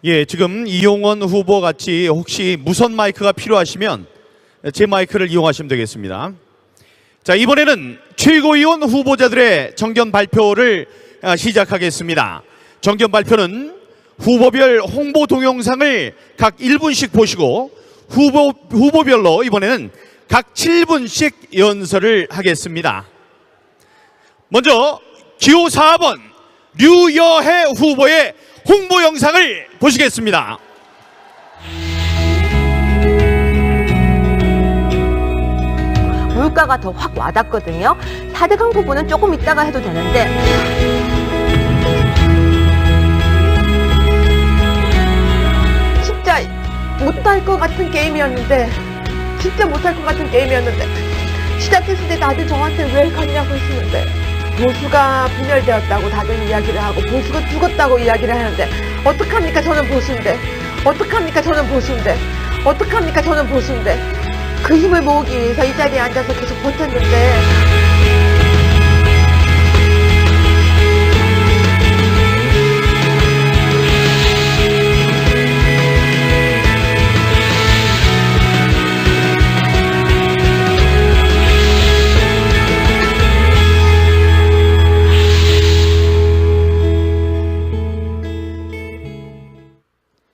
예, 지금 이용원 후보 같이 혹시 무선 마이크가 필요하시면 제 마이크를 이용하시면 되겠습니다. 자, 이번에는 최고위원 후보자들의 정견 발표를 시작하겠습니다. 정견 발표는 후보별 홍보 동영상을 각 1분씩 보시고 후보별로 이번에는 각 7분씩 연설을 하겠습니다. 먼저 기호 4번 류여해 후보의 홍보 영상을 보시겠습니다. 물가가 더 확 와닿거든요. 4대강 부분은 조금 이따가 해도 되는데 진짜 못할 것 같은 게임이었는데 시작했을 때 다들 저한테 왜 갔냐고 했었는데 보수가 분열되었다고 다들 이야기를 하고 보수가 죽었다고 이야기를 하는데 어떡합니까? 저는 보수인데 그 힘을 모으기 위해서 이 자리에 앉아서 계속 버텼는데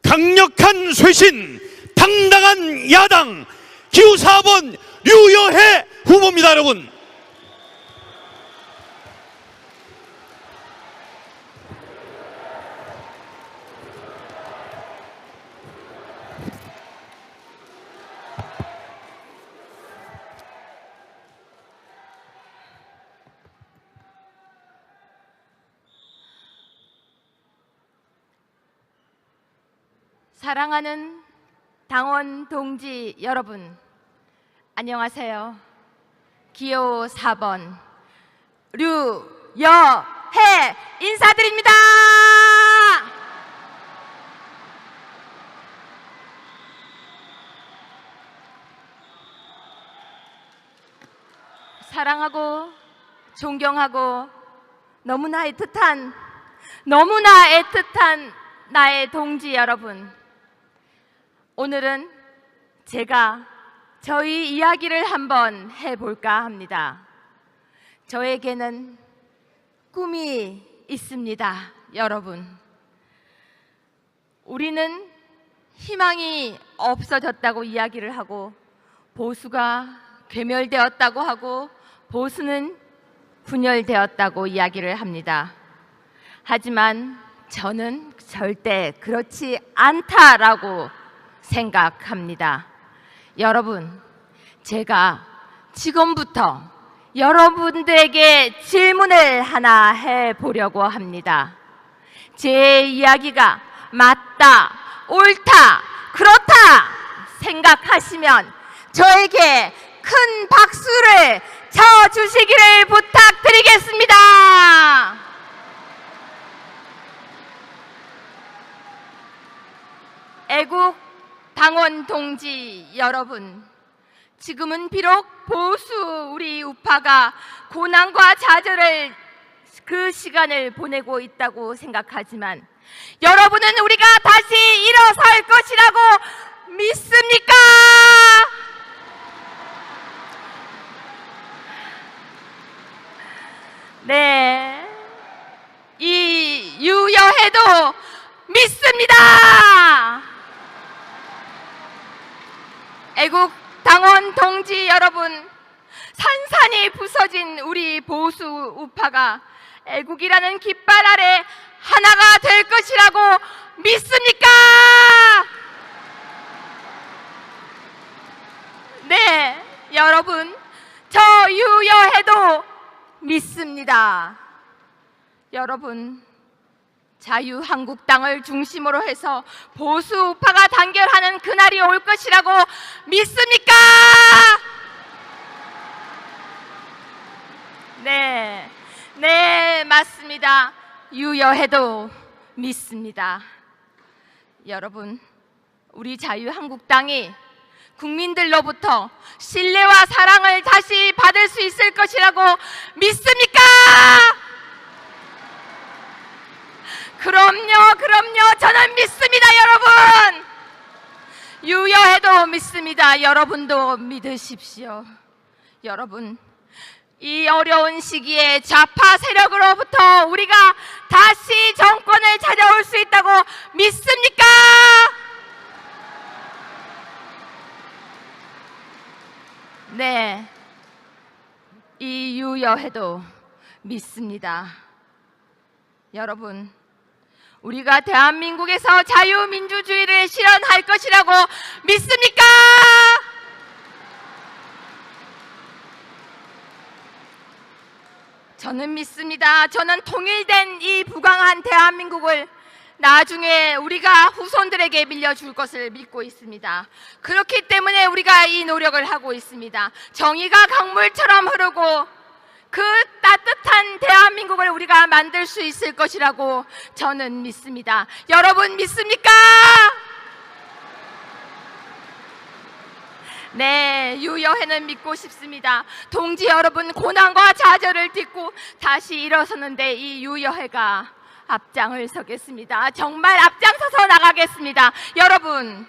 강력한 쇄신, 당당한 야당, 기호 4번 류여해 후보입니다, 여러분. 사랑하는 당원 동지 여러분, 안녕하세요. 기호 4번 류여해 인사드립니다. 사랑하고 존경하고 너무나 애틋한 나의 동지 여러분, 오늘은 제가 저희 이야기를 한번 해볼까 합니다. 저에게는 꿈이 있습니다, 여러분. 우리는 희망이 없어졌다고 이야기를 하고 보수가 괴멸되었다고 하고 보수는 분열되었다고 이야기를 합니다. 하지만 저는 절대 그렇지 않다라고 생각합니다. 여러분, 제가 지금부터 여러분들에게 질문을 하나 해보려고 합니다. 제 이야기가 맞다, 옳다, 그렇다 생각하시면 저에게 큰 박수를 쳐주시기를 부탁드리겠습니다. 애국 당원 동지 여러분, 지금은 비록 보수 우리 우파가 고난과 좌절을 그 시간을 보내고 있다고 생각하지만 여러분은 우리가 다시 일어설 것이라고 믿습니까? 네, 이 유여해도 믿습니다. 애국 당원 동지 여러분, 산산이 부서진 우리 보수 우파가 애국이라는 깃발 아래 하나가 될 것이라고 믿습니까? 네, 여러분, 저 유여해도 믿습니다. 여러분, 자유한국당을 중심으로 해서 보수 우파가 단결하는 그날이 올 것이라고 믿습니까? 네, 맞습니다. 유여해도 믿습니다. 여러분, 우리 자유한국당이 국민들로부터 신뢰와 사랑을 다시 받을 수 있을 것이라고 믿습니까? 그럼요. 저는 믿습니다, 정말로 믿습니다. 여러분도 믿으십시오. 여러분, 이 어려운 시기에 좌파 세력으로부터 우리가 다시 정권을 찾아올 수 있다고 믿습니까? 네, 이 유여해도 믿습니다. 여러분, 우리가 대한민국에서 자유민주주의를 실현할 것이라고 믿습니까? 저는 믿습니다. 저는 통일된 이 부강한 대한민국을 나중에 우리가 후손들에게 밀려줄 것을 믿고 있습니다. 그렇기 때문에 우리가 이 노력을 하고 있습니다. 정의가 강물처럼 흐르고 그 따뜻한 대한민국을 우리가 만들 수 있을 것이라고 저는 믿습니다. 여러분 믿습니까? 네, 유여해는 믿고 싶습니다. 동지 여러분, 고난과 좌절을 딛고 다시 일어서는데 이 유여해가 앞장을 서겠습니다. 정말 앞장서서 나가겠습니다. 여러분,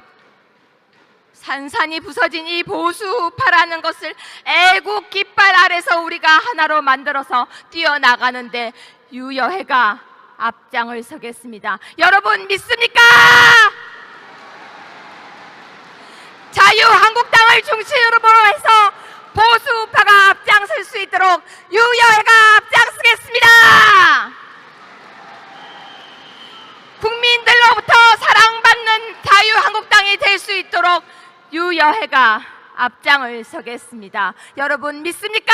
산산이 부서진 이 보수파라는 것을 애국 깃발 아래서 우리가 하나로 만들어서 뛰어나가는데 유여해가 앞장을 서겠습니다. 여러분 믿습니까? 자유한국당을 중심으로 해서 보수파가 앞장설 수 있도록 유여해가 앞장서겠습니다. 국민들로부터 사랑받는 자유한국당이 될 수 있도록 유여해가 앞장을 서겠습니다. 여러분 믿습니까?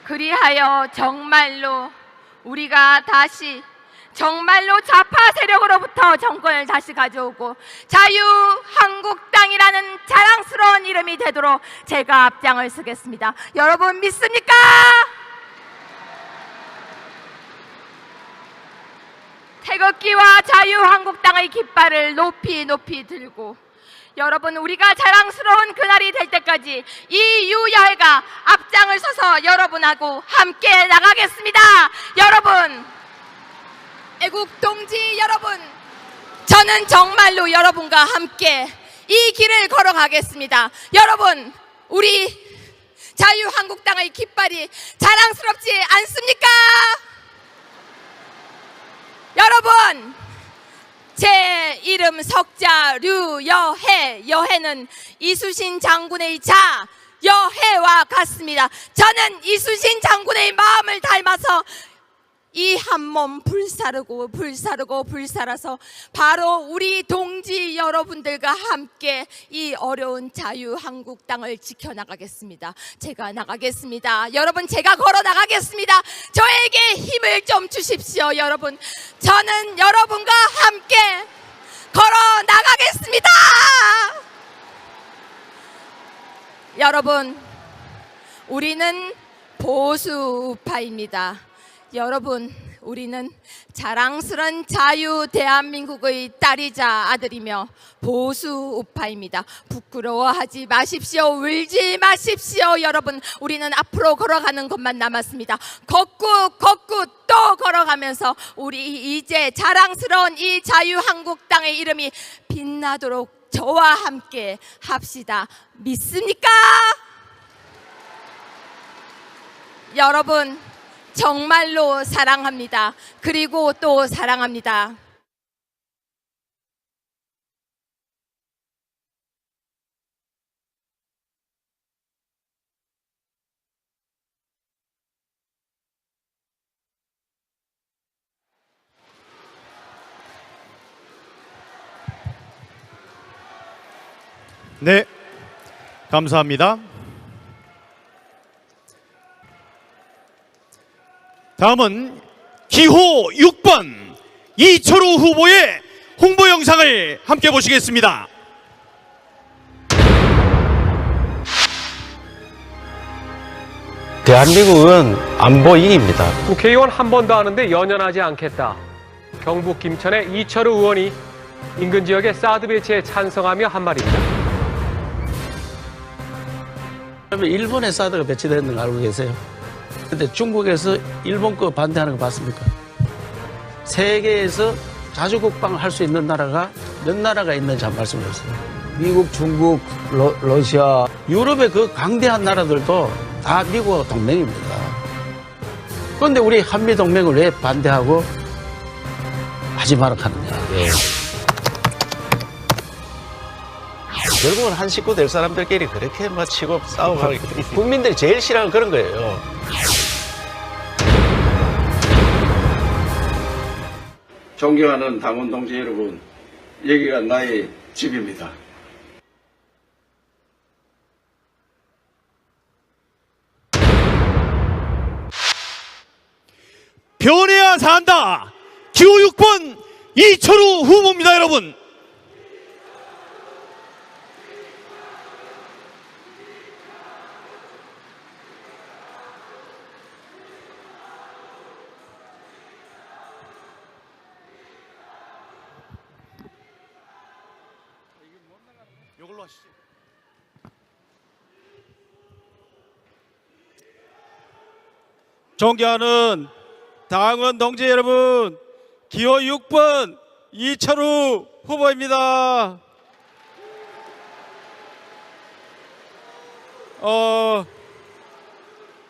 그리하여 정말로 우리가 다시 정말로 좌파 세력으로부터 정권을 다시 가져오고 자유한국당이라는 자랑스러운 이름이 되도록 제가 앞장을 서겠습니다. 여러분 믿습니까? 태극기와 자유한국당의 깃발을 높이 높이 들고 여러분 우리가 자랑스러운 그날이 될 때까지 이 유여해가 앞장을 서서 여러분하고 함께 나가겠습니다. 여러분, 애국 동지 여러분, 저는 정말로 여러분과 함께 이 길을 걸어가겠습니다. 여러분, 우리 자유한국당의 깃발이 자랑스럽지 않습니까? 여러분, 제 이름 석자 류여해, 여해는 이수신 장군의 자 여해와 같습니다. 저는 이수신 장군의 마음을 닮아서 이 한 몸 불사르고 불살아서 바로 우리 동지 여러분들과 함께 이 어려운 자유한국당을 지켜나가겠습니다. 제가 나가겠습니다. 여러분, 제가 걸어 나가겠습니다. 저에게 힘을 좀 주십시오. 여러분, 저는 여러분과 함께 걸어 나가겠습니다. 여러분, 우리는 보수파입니다. 여러분, 우리는 자랑스런 자유 대한민국의 딸이자 아들이며 보수우파입니다. 부끄러워하지 마십시오. 울지 마십시오. 여러분, 우리는 앞으로 걸어가는 것만 남았습니다. 걷고 또 걸어가면서 우리 이제 자랑스러운 이 자유한국당의 이름이 빛나도록 저와 함께 합시다. 믿습니까? 여러분, 정말로 사랑합니다. 그리고 또 사랑합니다. 네, 감사합니다. 다음은 기호 6번 이철우 후보의 홍보 영상을 함께 보시겠습니다. 대한민국은 안보인입니다. 국회의원 한 번 더 하는데 연연하지 않겠다. 경북 김천의 이철우 의원이 인근 지역의 사드 배치에 찬성하며 한 말입니다. 그러면 일본에 사드가 배치되는 거 알고 계세요? 근데 중국에서 일본 거 반대하는 거 봤습니까? 세계에서 자주국방을 할 수 있는 나라가 몇 나라가 있는지 한번 말씀해 주세요. 미국, 중국, 러시아, 유럽의 그 강대한 나라들도 다 미국과 동맹입니다. 그런데 우리 한미동맹을 왜 반대하고 하지 마라 하느냐. 결국은 한 식구 될 사람들끼리 그렇게 막 치고 싸우고 국민들이 제일 싫어하는 그런 거예요. 존경하는 당원 동지 여러분, 여기가 나의 집입니다. 변해야 산다. 기호 6번 이철우 후보입니다, 여러분. 이걸로 하시죠. 존경하는 당원 동지 여러분, 기호 6번 이철우 후보입니다.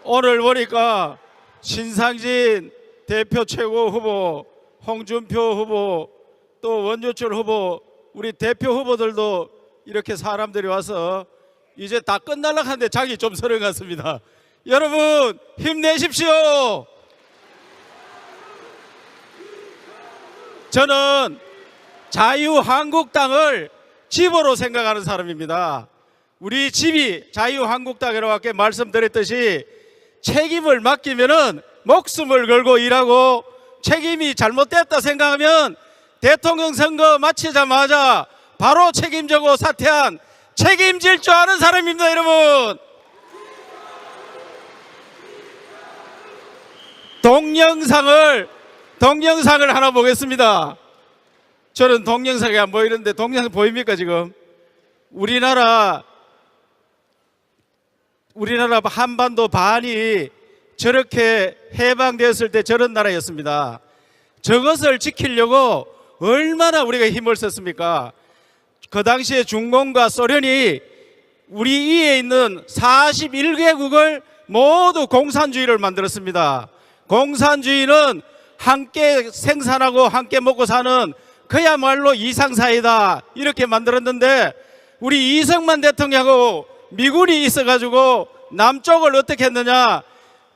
오늘 보니까 신상진 대표 최고 후보, 홍준표 후보, 또 원효철 후보, 우리 대표 후보들도 이렇게 사람들이 와서 이제 다 끝날라 하는데 자기 좀 서른 같습니다. 여러분 힘내십시오. 저는 자유한국당을 집으로 생각하는 사람입니다. 우리 집이 자유한국당이라고 말씀드렸듯이 책임을 맡기면은 목숨을 걸고 일하고, 책임이 잘못됐다 생각하면 대통령 선거 마치자마자 바로 책임지고 사퇴한, 책임질 줄 아는 사람입니다, 여러분. 동영상을 하나 보겠습니다. 저는 동영상이 안 보이는데 동영상 보입니까 지금? 우리나라 한반도 반이 저렇게 해방되었을 때 저런 나라였습니다. 저것을 지키려고 얼마나 우리가 힘을 썼습니까? 그 당시에 중공과 소련이 우리 위에 있는 41개국을 모두 공산주의를 만들었습니다. 공산주의는 함께 생산하고 함께 먹고 사는 그야말로 이상사회다, 이렇게 만들었는데, 우리 이승만 대통령하고 미군이 있어가지고 남쪽을 어떻게 했느냐,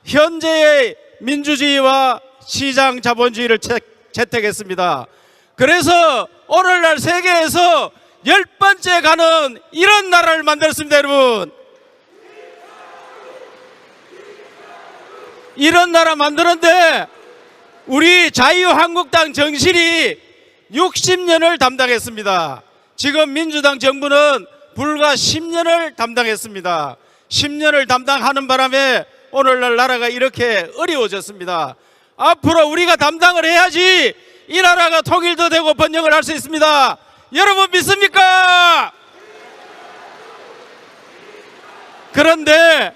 현재의 민주주의와 시장 자본주의를 채택했습니다. 그래서 오늘날 세계에서 10번째 가는 이런 나라를 만들었습니다, 여러분. 이런 나라 만드는데 우리 자유한국당 정신이 60년을 담당했습니다. 지금 민주당 정부는 불과 10년을 담당했습니다. 10년을 담당하는 바람에 오늘날 나라가 이렇게 어려워졌습니다. 앞으로 우리가 담당을 해야지 이 나라가 통일도 되고 번영을 할 수 있습니다. 여러분 믿습니까? 그런데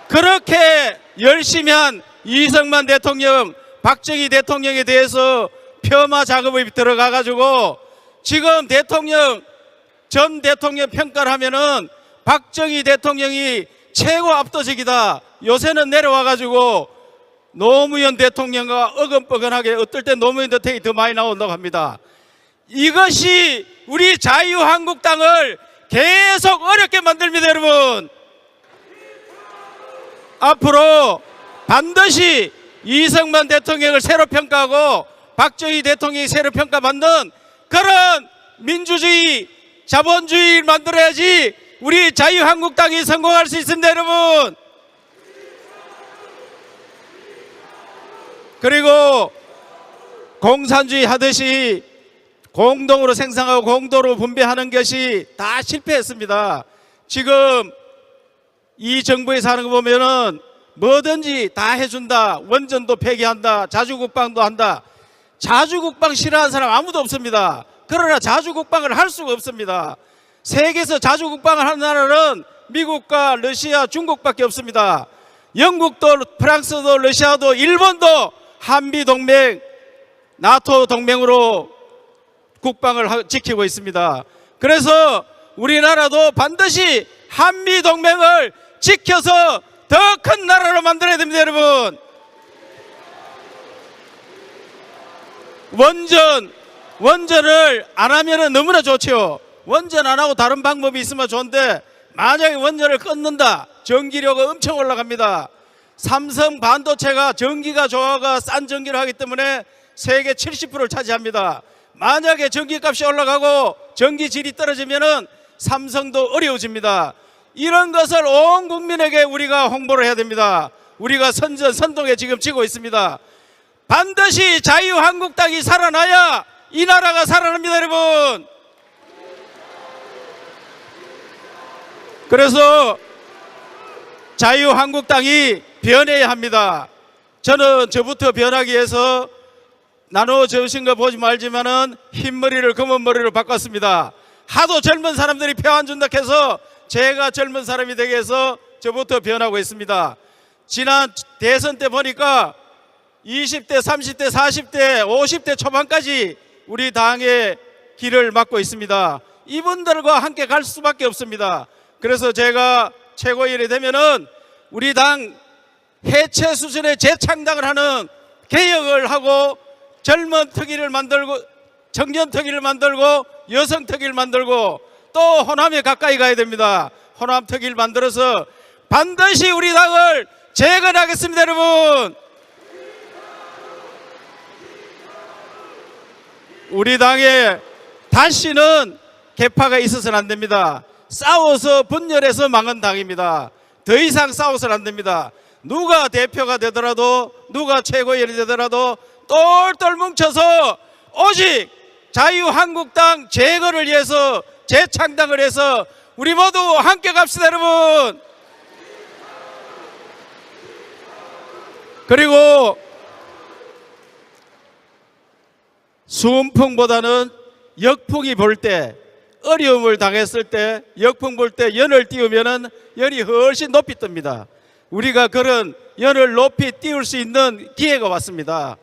그렇게 열심히 한 이승만 대통령, 박정희 대통령에 대해서 폄하 작업이 들어가가지고 지금 전 대통령 평가를 하면은 박정희 대통령이 최고 압도적이다. 요새는 내려와가지고 노무현 대통령과 어금뻐근하게, 어떨 때 노무현 대통령이 더 많이 나온다고 합니다. 이것이 우리 자유한국당을 계속 어렵게 만듭니다, 여러분. 앞으로 반드시 이승만 대통령을 새로 평가하고 박정희 대통령이 새로 평가받는 그런 민주주의, 자본주의를 만들어야지 우리 자유한국당이 성공할 수 있습니다, 여러분. 그리고 공산주의 하듯이 공동으로 생산하고 공동으로 분배하는 것이 다 실패했습니다. 지금 이 정부에서 하는 거 보면은 뭐든지 다 해준다, 원전도 폐기한다, 자주국방도 한다. 자주국방 싫어하는 사람 아무도 없습니다. 그러나 자주국방을 할 수가 없습니다. 세계에서 자주국방을 하는 나라는 미국과 러시아, 중국밖에 없습니다. 영국도, 프랑스도, 러시아도, 일본도 한미동맹 나토 동맹으로 국방을 지키고 있습니다. 그래서 우리나라도 반드시 한미 동맹을 지켜서 더 큰 나라로 만들어야 됩니다, 여러분. 원전을 안 하면 너무나 좋죠. 원전 안 하고 다른 방법이 있으면 좋은데 만약에 원전을 끊는다, 전기료가 엄청 올라갑니다. 삼성 반도체가 전기가 좋아가 싼 전기를 하기 때문에 세계 70%를 차지합니다. 만약에 전기값이 올라가고 전기질이 떨어지면은 삼성도 어려워집니다. 이런 것을 온 국민에게 우리가 홍보를 해야 됩니다. 우리가 선동에 지금 지고 있습니다. 반드시 자유한국당이 살아나야 이 나라가 살아납니다, 여러분. 그래서 자유한국당이 변해야 합니다. 저는 저부터 변하기 위해서 나눠 적으신 거 보지 말지만은 흰머리를 검은머리로 바꿨습니다. 하도 젊은 사람들이 표 안 준다 해서 제가 젊은 사람이 되기 위해서 저부터 변하고 있습니다. 지난 대선 때 보니까 20대, 30대, 40대, 50대 초반까지 우리 당의 길을 막고 있습니다. 이분들과 함께 갈 수밖에 없습니다. 그래서 제가 최고위원이 되면은 우리 당 해체 수준의 재창당을 하는 개혁을 하고 젊은 특위를 만들고 청년 특위를 만들고 여성 특위를 만들고 또 호남에 가까이 가야 됩니다. 호남 특위를 만들어서 반드시 우리 당을 재건하겠습니다, 여러분. 우리 당에 다시는 개파가 있어서는 안 됩니다. 싸워서 분열해서 망한 당입니다. 더 이상 싸워서는 안 됩니다. 누가 대표가 되더라도 누가 최고위원이 되더라도 똘똘 뭉쳐서 오직 자유한국당 재건을 위해서 재창당을 해서 우리 모두 함께 갑시다, 여러분. 그리고 순풍보다는 역풍이 불 때, 어려움을 당했을 때, 역풍 불 때 연을 띄우면은 연이 훨씬 높이 뜹니다. 우리가 그런 연을 높이 띄울 수 있는 기회가 왔습니다.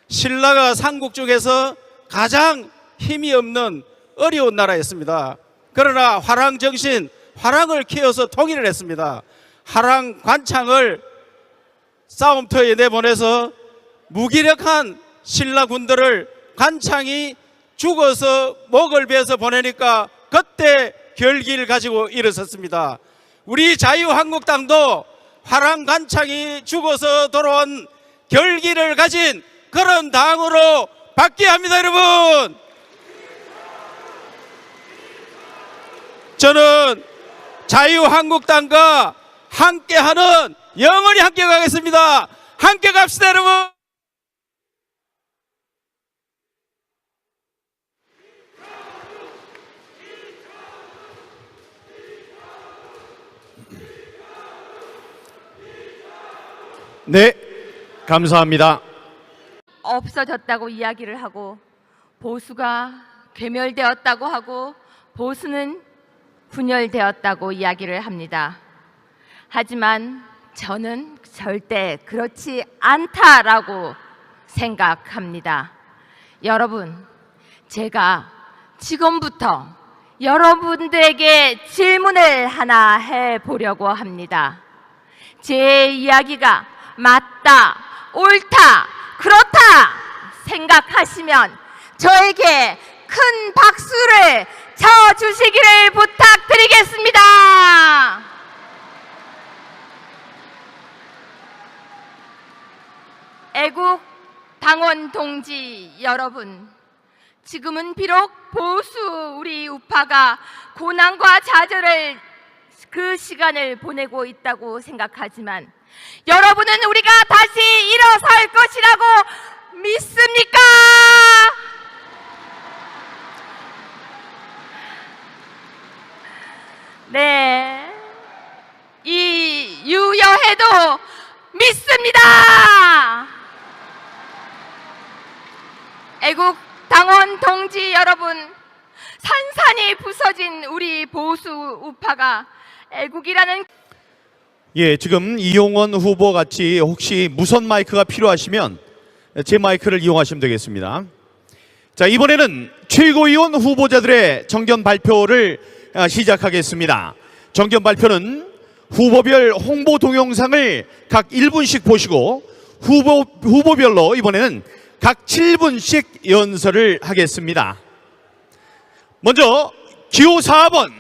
신라가 삼국 중에서 가장 힘이 없는 어려운 나라였습니다. 그러나 화랑 정신, 화랑을 키워서 통일을 했습니다. 화랑 관창을 싸움터에 내보내서 무기력한 신라 군들을 관창이 죽어서 목을 베어서 보내니까 그때 결기를 가지고 일어섰습니다. 우리 자유한국당도 화랑 관창이 죽어서 돌아온 결기를 가진 그런 당으로 바뀌어야 합니다, 여러분. 저는 자유한국당과 함께하는 영원히 함께 가겠습니다. 함께 갑시다, 여러분. 네, 감사합니다. 없어졌다고 이야기를 하고 보수가 괴멸되었다고 하고 보수는 분열되었다고 이야기를 합니다. 하지만 저는 절대 그렇지 않다라고 생각합니다. 여러분, 제가 지금부터 여러분들에게 질문을 하나 해보려고 합니다. 제 이야기가 맞다, 옳다, 그렇다 생각하시면 저에게 큰 박수를 쳐주시기를 부탁드리겠습니다. 애국 당원 동지 여러분, 지금은 비록 보수 우리 우파가 고난과 좌절을 그 시간을 보내고 있다고 생각하지만 여러분은 우리가 다시 일어설 것이라고 믿습니까? 네, 이 유여해도 믿습니다. 애국 당원 동지 여러분, 산산이 부서진 우리 보수 우파가 애국이라는 예, 지금 이용원 후보 같이 혹시 무선 마이크가 필요하시면 제 마이크를 이용하시면 되겠습니다. 자, 이번에는 최고위원 후보자들의 정견 발표를 시작하겠습니다. 정견 발표는 후보별 홍보 동영상을 각 1분씩 보시고 후보별로 이번에는 각 7분씩 연설을 하겠습니다. 먼저 기호 4번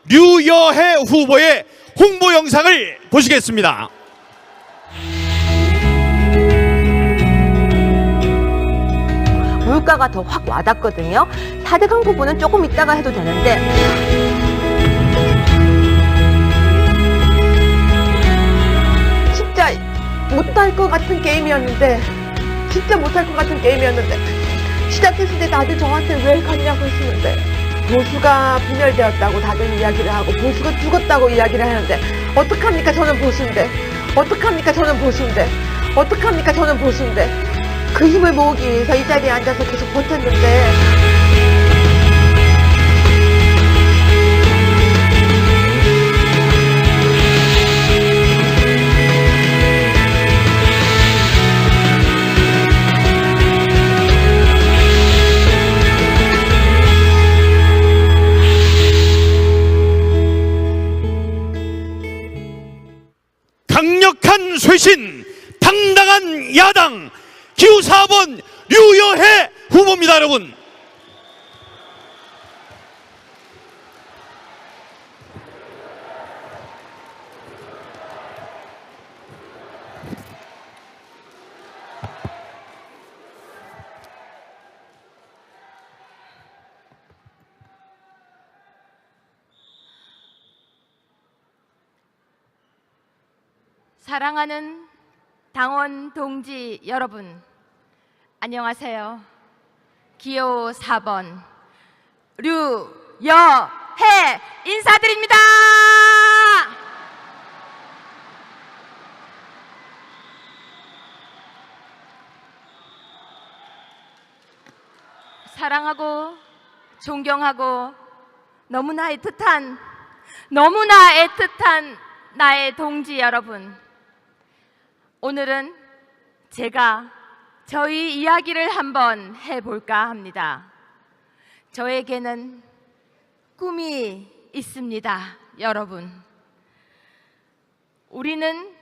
류여해 후보의 홍보 영상을 보시겠습니다. 물가가 더 확 와닿거든요. 4대강 부분은 조금 이따가 해도 되는데 진짜 못할 것 같은 게임이었는데 시작했을 때 다들 저한테 왜 갔냐고 했었는데 보수가 분열되었다고 다들 이야기를 하고 보수가 죽었다고 이야기를 하는데 어떡합니까? 저는 보수인데 그 힘을 모으기 위해서 이 자리에 앉아서 계속 버텼는데 강력한 쇄신, 당당한 야당, 기호 4번 류여해 후보입니다, 여러분. 사랑하는 당원 동지 여러분, 안녕하세요. 기호 4번 류여해 인사드립니다. 사랑하고 존경하고 너무나 애틋한 나의 동지 여러분, 오늘은 제가 저희 이야기를 한번 해볼까 합니다. 저에게는 꿈이 있습니다, 여러분. 우리는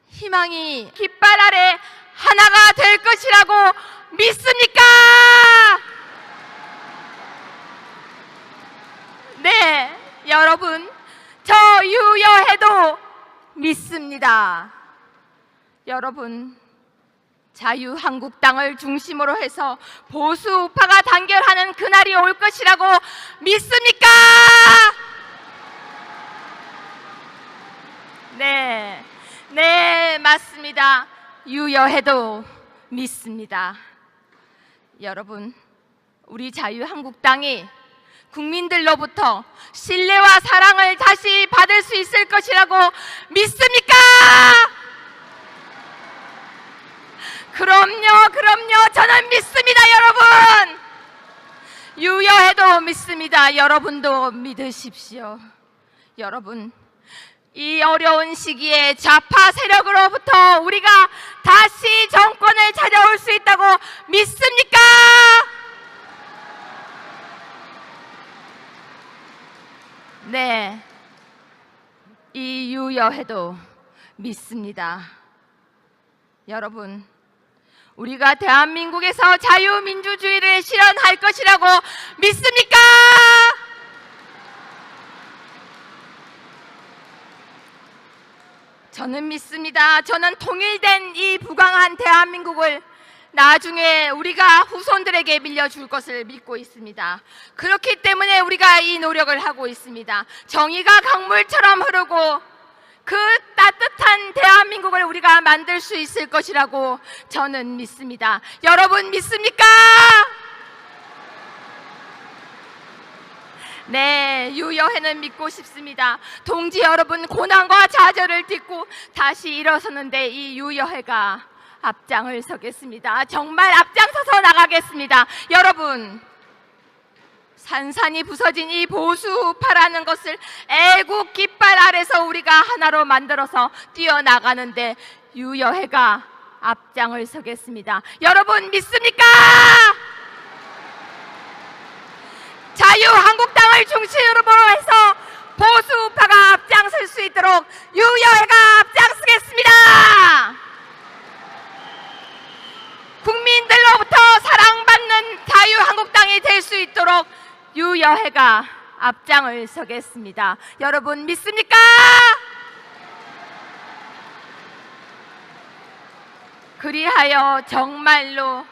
희망이 깃발 아래 하나가 될 것이라고 믿습니까? 네, 여러분, 저 유여해도 믿습니다. 여러분, 자유한국당을 중심으로 해서 보수 우파가 단결하는 그날이 올 것이라고 믿습니까? 네, 맞습니다. 유여해도 믿습니다. 여러분, 우리 자유한국당이 국민들로부터 신뢰와 사랑을 다시 받을 수 있을 것이라고 믿습니까? 그럼요. 저는 믿습니다, 여러분. 유여해도 믿습니다. 여러분도 믿으십시오. 여러분, 이 어려운 시기에 좌파 세력으로부터 우리가 다시 정권을 찾아올 수 있다고 믿습니까? 네, 이 유여해도 믿습니다. 여러분, 우리가 대한민국에서 자유민주주의를 실현할 것이라고 믿습니까? 저는 믿습니다. 저는 통일된 이 부강한 대한민국을 나중에 우리가 후손들에게 밀려줄 것을 믿고 있습니다. 그렇기 때문에 우리가 이 노력을 하고 있습니다. 정의가 강물처럼 흐르고 그 따뜻한 대한민국을 우리가 만들 수 있을 것이라고 저는 믿습니다. 여러분 믿습니까? 네, 유여해는 믿고 싶습니다. 동지 여러분, 고난과 좌절을 딛고 다시 일어서는데 이 유여해가 앞장을 서겠습니다. 정말 앞장서서 나가겠습니다. 여러분, 산산이 부서진 이 보수파라는 것을 애국 깃발 아래서 우리가 하나로 만들어서 뛰어나가는데 유여해가 앞장을 서겠습니다. 여러분 믿습니까? 자유한국당을 중심으로 해서 보수파가 앞장설 수 있도록 유여회가 앞장서겠습니다. 국민들로부터 사랑받는 자유한국당이 될 수 있도록 유여회가 앞장을 서겠습니다. 여러분 믿습니까? 그리하여 정말로